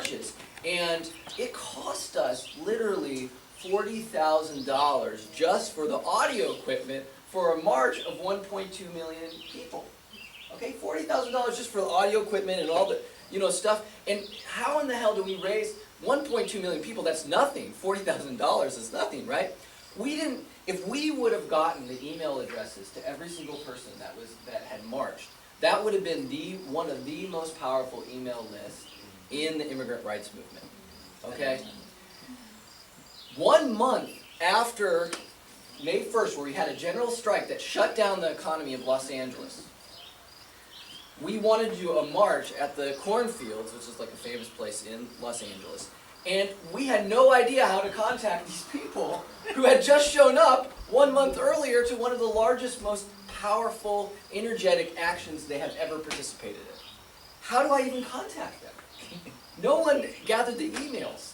marches. And it cost us literally $40,000 just for the audio equipment for a march of 1.2 million people. Okay, $40,000 just for the audio equipment and all the stuff. And how in the hell do we raise 1.2 million people? That's nothing. $40,000 is nothing, right? If we would have gotten the email addresses to every single person that had marched, that would have been one of the most powerful email lists in the immigrant rights movement. Okay? 1 month after May 1st, where we had a general strike that shut down the economy of Los Angeles, we wanted to do a march at the cornfields, which is like a famous place in Los Angeles, and we had no idea how to contact these people who had just shown up 1 month earlier to one of the largest, most powerful, energetic actions they have ever participated in. How do I even contact them? No one gathered the emails.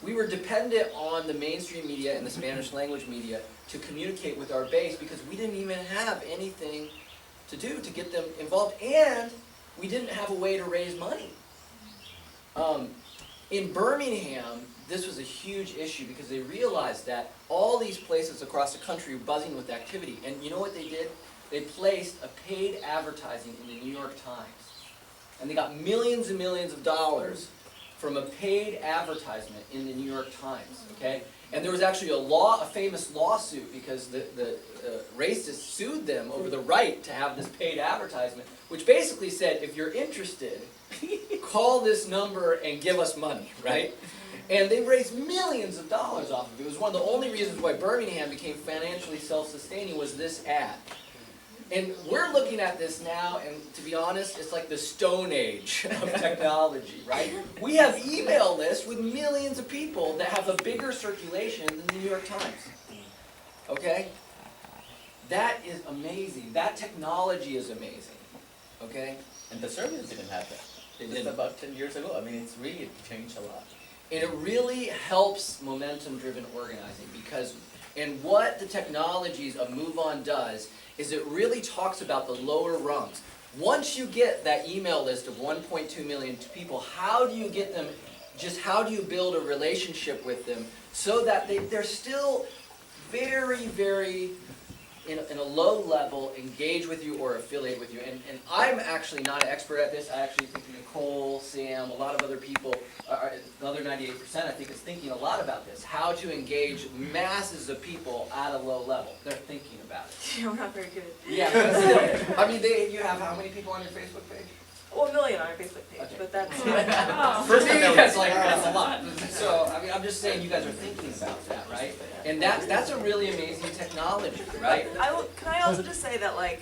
We were dependent on the mainstream media and the Spanish language media to communicate with our base because we didn't even have anything to do to get them involved, and we didn't have a way to raise money. In Birmingham, this was a huge issue because they realized that all these places across the country were buzzing with activity, and you know what they did? They placed a paid advertising in the New York Times. And they got millions and millions of dollars from a paid advertisement in the New York Times, okay? And there was actually a famous lawsuit because the racists sued them over the right to have this paid advertisement, which basically said, if you're interested, call this number and give us money, right? And they raised millions of dollars off of it. It was one of the only reasons why Birmingham became financially self-sustaining was this ad. And we're looking at this now, and to be honest, it's like the Stone Age of technology, right? We have email lists with millions of people that have a bigger circulation than the New York Times. Okay? That is amazing. That technology is amazing. Okay? And the Serbians didn't have that. Just about 10 years ago. I mean, it's really changed a lot. And it really helps momentum-driven organizing because, and what the technologies of Move On does is it really talks about the lower rungs. Once you get that email list of 1.2 million people, how do you get them, how do you build a relationship with them so that they're still very, very, in a low level, engage with you or affiliate with you. And I'm actually not an expert at this. I actually think Nicole, Sam, a lot of other people, the other 98% I think is thinking a lot about this. How to engage masses of people at a low level. They're thinking about it. Yeah, we're not very good. Yeah, but still, I mean, you have how many people on your Facebook page? Well, 1 million on our Facebook page, Okay. but that's For me, that's a lot. So, I mean, I'm just saying you guys are thinking about that, right? And that's a really amazing technology, right? Can I also just say that, like,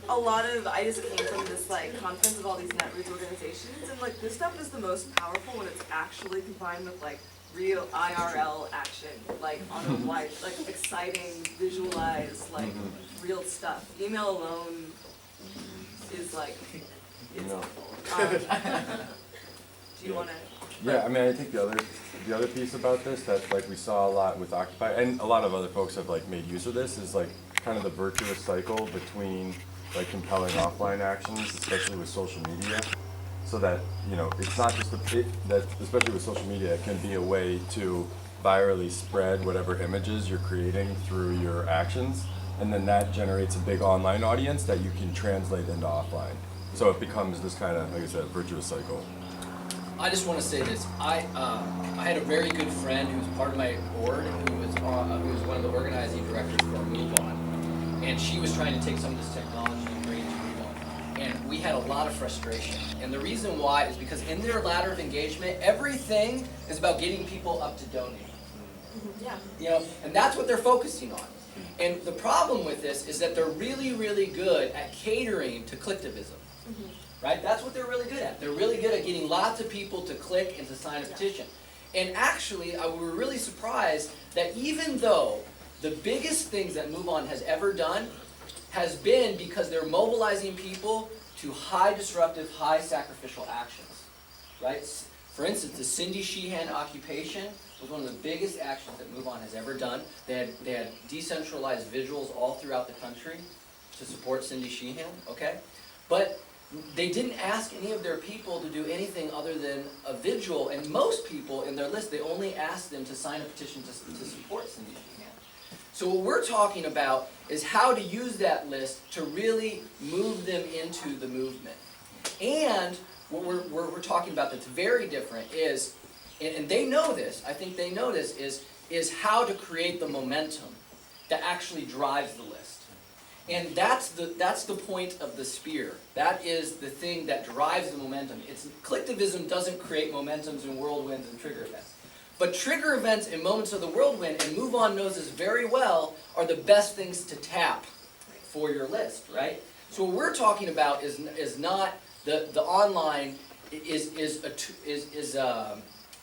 I just came from this, like, conference of all these netroots organizations, and, like, this stuff is the most powerful when it's actually combined with, like, real IRL action, like, on a wide, like, exciting, visualized, like, real stuff. Email alone is, like, it's awful. Do you want to? Yeah, I mean, I think the other piece about this that like we saw a lot with Occupy, and a lot of other folks have like made use of this, is like kind of the virtuous cycle between like compelling offline actions, especially with social media, so that it's not just that especially with social media, it can be a way to virally spread whatever images you're creating through your actions, and then that generates a big online audience that you can translate into offline. So it becomes this kind of, like I said, virtuous cycle. I just want to say this. I had a very good friend who was part of my board, who was one of the organizing directors for Move On, and she was trying to take some of this technology and bring it to Move On. And we had a lot of frustration. And the reason why is because in their ladder of engagement, everything is about getting people up to donate. Yeah. And that's what they're focusing on. And the problem with this is that they're really, really good at catering to collectivism. Right? That's what they're really good at. They're really good at getting lots of people to click and to sign a petition. And actually, we were really surprised that even though the biggest things that Move On has ever done has been because they're mobilizing people to high disruptive, high sacrificial actions. Right? For instance, the Cindy Sheehan occupation was one of the biggest actions that Move On has ever done. They had decentralized visuals all throughout the country to support Cindy Sheehan, okay? But they didn't ask any of their people to do anything other than a vigil, and most people in their list, they only asked them to sign a petition to support Cindy Sheehan. So what we're talking about is how to use that list to really move them into the movement. And what we're talking about that's very different is, and they know this, I think they know this, is how to create the momentum that actually drives the list. And that's the point of the spear. That is the thing that drives the momentum. Collectivism doesn't create momentums and whirlwinds and trigger events. But trigger events and moments of the whirlwind, and Move On knows this very well, are the best things to tap for your list, right? So what we're talking about is not the online is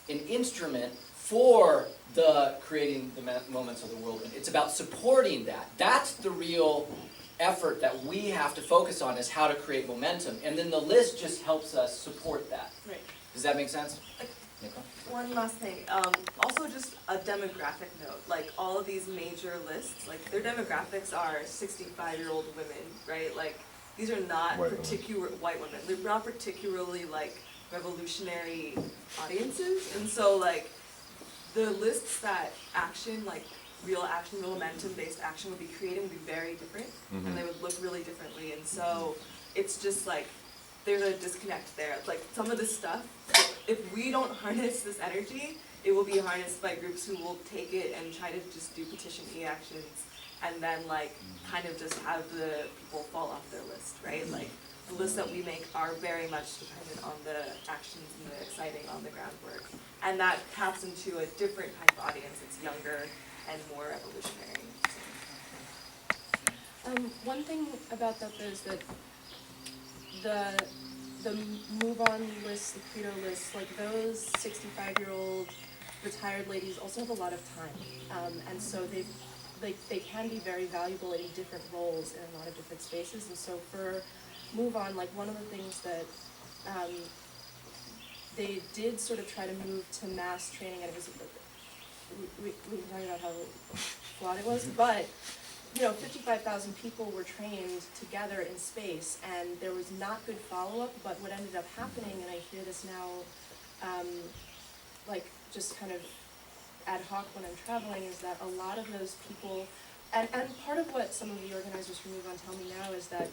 an instrument for the creating the moments of the whirlwind. It's about supporting that. That's the real effort that we have to focus on, is how to create momentum. And then the list just helps us support that. Right. Does that make sense? Nicole? One last thing, also just a demographic note, like all of these major lists, like their demographics are 65-year-old women, right? Like these are not white women. They're not particularly like revolutionary audiences, and so like the lists that real momentum-based action would be creating would be very different, and they would look really differently, and so it's just like, there's a disconnect there. Like some of this stuff, if we don't harness this energy, it will be harnessed by groups who will take it and try to just do petition e-actions, and then like kind of just have the people fall off their list, right? Like the lists that we make are very much dependent on the actions and the exciting on the ground work. And that taps into a different type of audience. It's younger and more revolutionary. One thing about that though is that the Move On list, the Credo list, like those 65-year-old retired ladies also have a lot of time, and so they can be very valuable in different roles in a lot of different spaces. And so for Move On, like one of the things that they did sort of try to move to mass training, and it was we can talk about how flawed it was, but 55,000 people were trained together in space, and there was not good follow-up. But what ended up happening, and I hear this now, like just kind of ad hoc when I'm traveling, is that a lot of those people, and part of what some of the organizers from Move On tell me now is that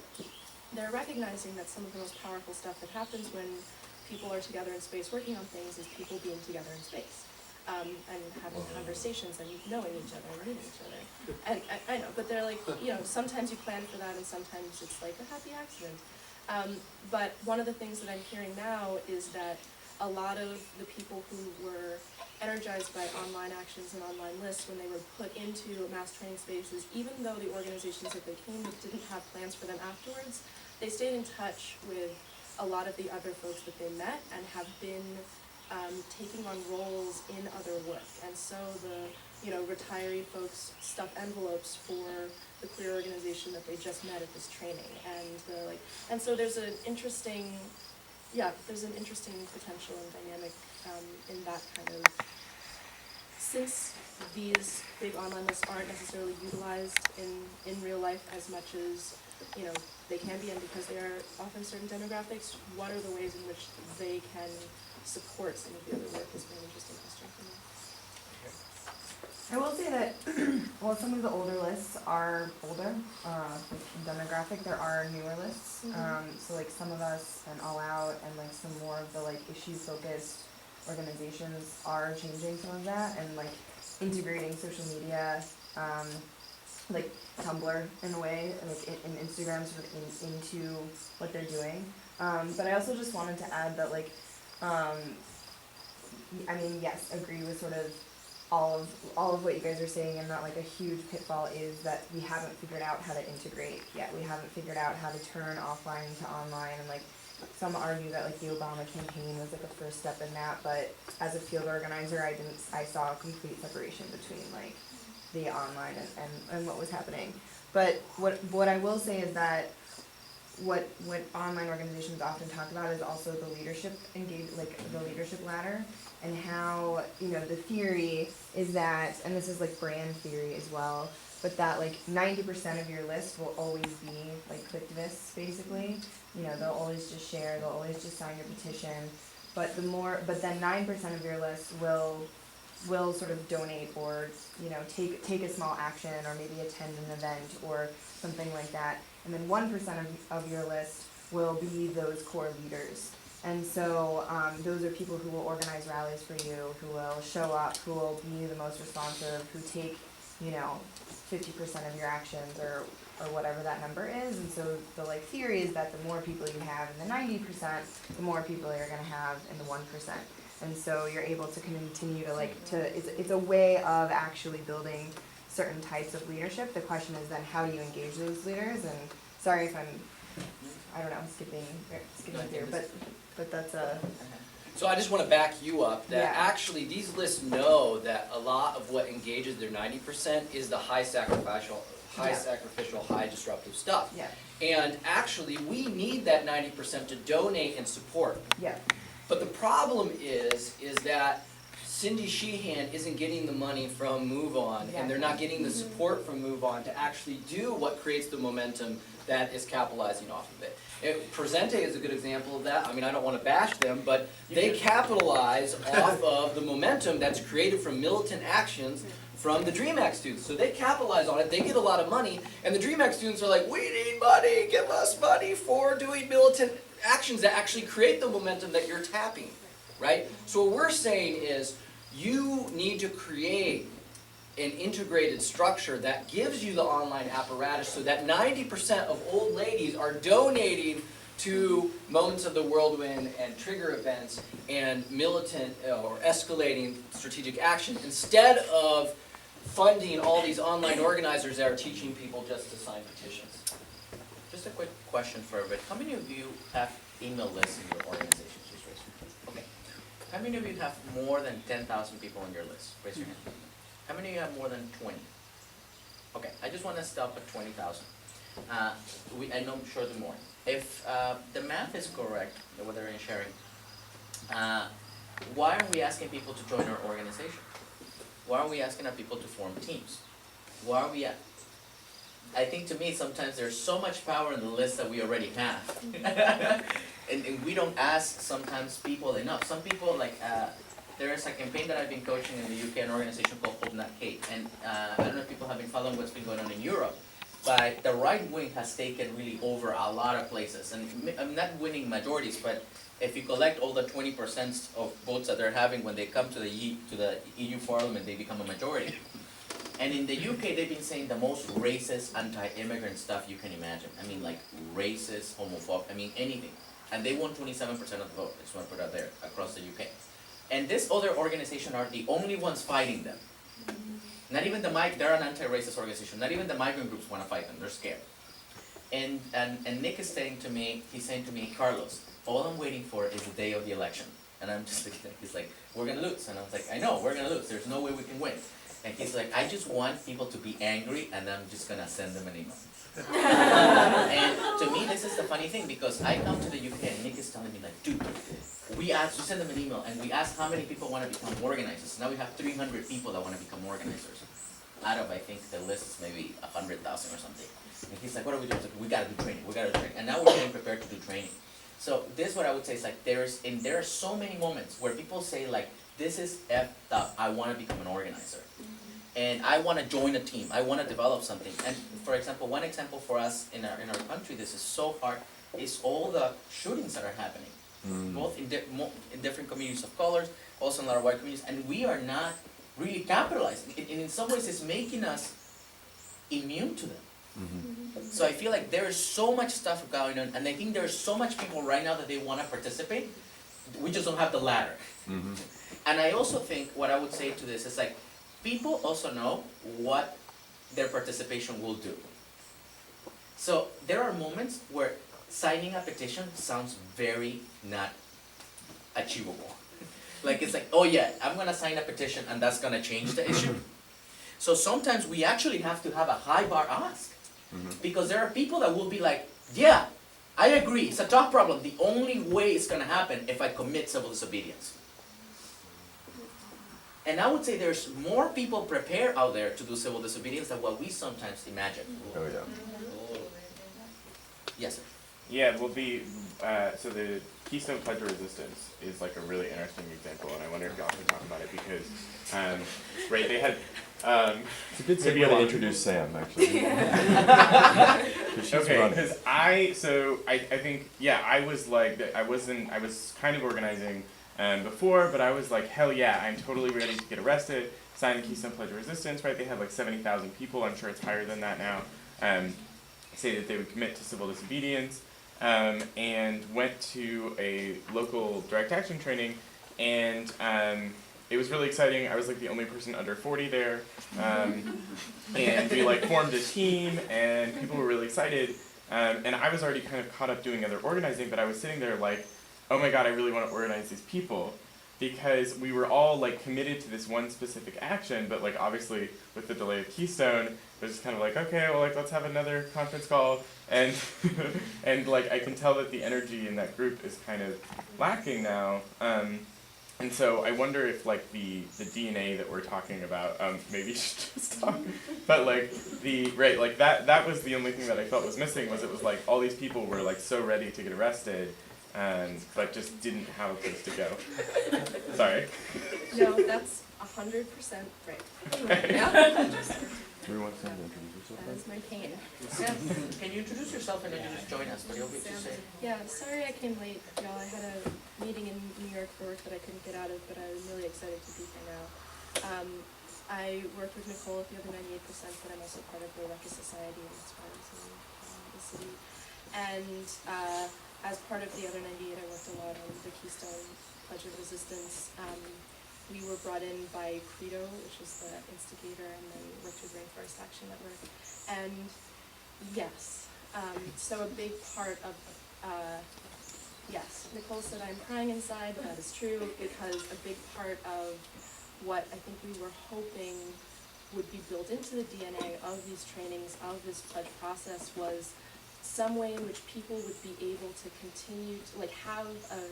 they're recognizing that some of the most powerful stuff that happens when people are together in space working on things is people being together in space. And having conversations and knowing each other and meeting each other. And I know, but they're like, sometimes you plan for that and sometimes it's like a happy accident. But one of the things that I'm hearing now is that a lot of the people who were energized by online actions and online lists, when they were put into mass training spaces, even though the organizations that they came with didn't have plans for them afterwards, they stayed in touch with a lot of the other folks that they met and have been taking on roles in other work. And so the retiree folks stuff envelopes for the queer organization that they just met at this training, and so there's an interesting potential and dynamic in that kind of, since these big online lists aren't necessarily utilized in real life as much as they can be, and because they are often certain demographics, what are the ways in which they can support some of the other work has been an interesting question for me. I will say that while some of the older lists are older demographic, there are newer lists. So like Some of Us and All Out and like some more of the like issue focused organizations are changing some of that and like integrating social media, like Tumblr in a way, like in Instagram sort of into what they're doing. But I also just wanted to add that like yes, agree with sort of all of what you guys are saying, and that like a huge pitfall is that we haven't figured out how to integrate yet. We haven't figured out how to turn offline to online, and like some argue that like the Obama campaign was like a first step in that, but as a field organizer I saw a complete separation between like the online and what was happening. But what I will say is that what online organizations often talk about is also the leadership the leadership ladder, and how, you know, the theory is that, and this is like brand theory as well, but that like 90% of your list will always be like clicktivists, basically. You know, they'll always just share, they'll always just sign your petition, but then 9% of your list will sort of donate, or, you know, take a small action, or maybe attend an event or something like that. And then 1% of your list will be those core leaders. And so those are people who will organize rallies for you, who will show up, who will be the most responsive, who take, you know, 50% of your actions, or whatever that number is. And so the like theory is that the more people you have in the 90%, the more people you're going to have in the 1%. And so you're able to continue to it's a way of actually building certain types of leadership. The question is then, how do you engage those leaders? And sorry if I don't know, skipping through, but that's a... So I just want to back you up that Yeah. actually these lists know that a lot of what engages their 90% is the high sacrificial, high disruptive stuff. Yeah, And actually, we need that 90% to donate and support. yeah, But the problem is that Cindy Sheehan isn't getting the money from Move On, Yeah. and they're not getting the support from Move On to actually do what creates the momentum that is capitalizing off of it. Presente is a good example of that. I mean, I don't want to bash them, but they capitalize off of the momentum that's created from militant actions from the DREAM Act students. So they capitalize on it, they get a lot of money, and the DREAM Act students are like, we need money, give us money for doing militant actions that actually create the momentum that you're tapping, right? So what we're saying is, you need to create an integrated structure that gives you the online apparatus so that 90% of old ladies are donating to Moments of the Whirlwind and trigger events and militant or escalating strategic action, instead of funding all these online organizers that are teaching people just to sign petitions. Just a quick question for everybody. How many of you have email lists in your organization? Just raise your hand. Okay. How many of you have more than 10,000 people on your list? Raise your hand. How many of you have more than 20? Okay, I just want to stop at 20,000. I know I'm sure there's more. If the math is correct, what they're sharing, why are we asking people to join our organization? Why are we asking our people to form teams? Why are we I think to me sometimes there's so much power in the list that we already have. and we don't ask sometimes people enough. Some people there is a campaign that I've been coaching in the UK, an organization called Hope Not Hate. And I don't know if people have been following what's been going on in Europe, but the right wing has taken really over a lot of places. And I'm not winning majorities, but if you collect all the 20% of votes that they're having when they come to the EU Parliament, they become a majority. And in the UK, they've been saying the most racist, anti-immigrant stuff you can imagine. I mean, like racist, homophobic, I mean anything. And they won 27% of the vote, I just want to put it out there, across the UK. And this other organization are the only ones fighting them. Not even they're an anti-racist organization, not even the migrant groups want to fight them, they're scared. And Nick is saying to me, Carlos, all I'm waiting for is the day of the election. And I'm just looking at him, he's like, we're gonna lose. And I was like, I know, we're gonna lose, there's no way we can win. And he's like, I just want people to be angry and I'm just gonna send them an email. And to me, this is the funny thing, because I come to the UK and Nick is telling me like, dude, we send them an email and we ask how many people want to become organizers. Now we have 300 people that want to become organizers. Out of, I think, the list is maybe 100,000 or something. And he's like, what are we doing? Like, we gotta do training, And now we're getting prepared to do training. So this is what I would say is like, there are so many moments where people say like, this is effed up, I want to become an organizer. And I want to join a team, I want to develop something. And for example, one example for us in our country, this is so hard, is all the shootings that are happening. Both in different communities of colors, also in a lot of white communities, and we are not really capitalizing. And in some ways it's making us immune to them. So I feel like there is so much stuff going on, and I think there's so much people right now that they want to participate, we just don't have the ladder. And I also think what I would say to this is like, people also know what their participation will do. So there are moments where signing a petition sounds very not achievable. Like it's like, oh yeah, I'm gonna sign a petition and that's gonna change the issue. So sometimes we actually have to have a high bar ask. Because there are people that will be like, yeah, I agree, it's a tough problem. The only way it's gonna happen if I commit civil disobedience. And I would say there's more people prepared out there to do civil disobedience than what we sometimes imagine. Oh, yeah. Yes, sir. Yeah, well, so the Keystone Pledge of Resistance is like a really interesting example, and I wonder if y'all can talk about it because, right, they had, It's a good Maybe segue to along- introduce Sam, actually. 'Cause she's okay, running. because I think, yeah, I was like, I was kind of organizing before, but I was like, hell yeah, I'm totally ready to get arrested, sign the Keystone Pledge of Resistance, right? They had like 70,000 people, I'm sure it's higher than that now, say that they would commit to civil disobedience, and went to a local direct action training, and it was really exciting. I was like the only person under 40 there, and we like formed a team, and people were really excited, and I was already kind of caught up doing other organizing, but I was sitting there like, oh my god, I really want to organize these people, because we were all like committed to this one specific action, but like obviously with the delay of Keystone, it was just kind of like, okay, well like let's have another conference call, and and like I can tell that the energy in that group is kind of lacking now. And so I wonder if like the DNA that we're talking about, maybe you should just talk, but like like that was the only thing that I felt was missing, was it was like all these people were like so ready to get arrested, but just didn't have a place to go. Sorry. No, that's 100% right. Do we want Sam to introduce yourself? That is my pain. Sam, can you introduce yourself and then you just join us? What do you want me to say? Yeah, sorry I came late, y'all. I had a meeting in New York for work that I couldn't get out of, but I'm really excited to be here now. I work with Nicole at the other 98%, but I'm also part of the Ruckus Society and Inspires in the city. And as part of the other 98, I worked a lot on the Keystone Pledge of Resistance. We were brought in by Credo, which was the instigator, and then worked with Rainforest Action Network. And yes, so a big part of, yes, Nicole said I'm crying inside, that is true, because a big part of what I think we were hoping would be built into the DNA of these trainings, of this pledge process, was some way in which people would be able to continue to like have a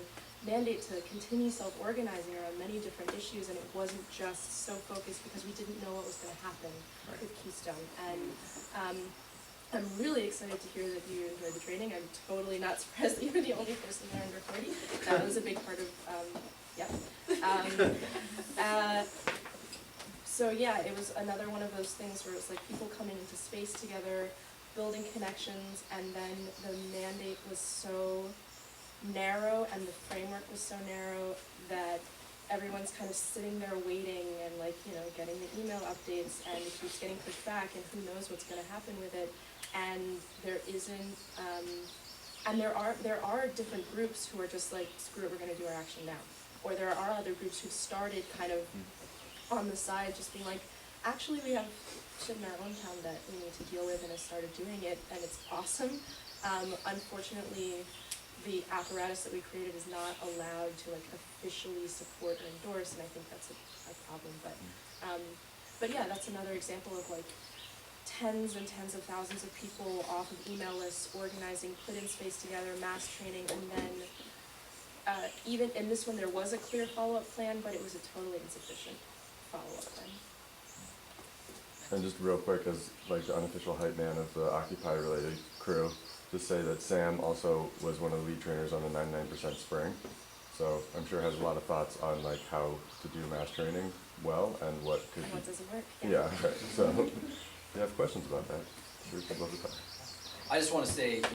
mandate to continue self-organizing around many different issues, and it wasn't just so focused because we didn't know what was going to happen with Keystone. And I'm really excited to hear that you enjoyed the training. I'm totally not surprised that you were the only person there under 40. That was a big part of, so yeah, it was another one of those things where it was like people coming into space together, building connections, and then the mandate was so narrow and the framework was so narrow that everyone's kind of sitting there waiting and like, you know, getting the email updates, and it keeps getting pushed back, and who knows what's going to happen with it. And there isn't, and there are different groups who are just like, screw it, we're going to do our action now. Or there are other groups who started kind of on the side, just being like, actually we have shit in our own town that we need to deal with, and have started doing it, and it's awesome. Unfortunately, the apparatus that we created is not allowed to like officially support or endorse, and I think that's a problem. But yeah, that's another example of like tens and tens of thousands of people off of email lists, organizing, put in space together, mass training, and then even in this one there was a clear follow-up plan, but it was a totally insufficient follow-up plan. And just real quick, as like the unofficial hype man of the Occupy-related crew, just say that Sam also was one of the lead trainers on the 99% Spring, so I'm sure has a lot of thoughts on like how to do mass training well and what could And be. what doesn't work? Yeah, right. So if you have questions about that, sure, I'd love to talk. I just want to say,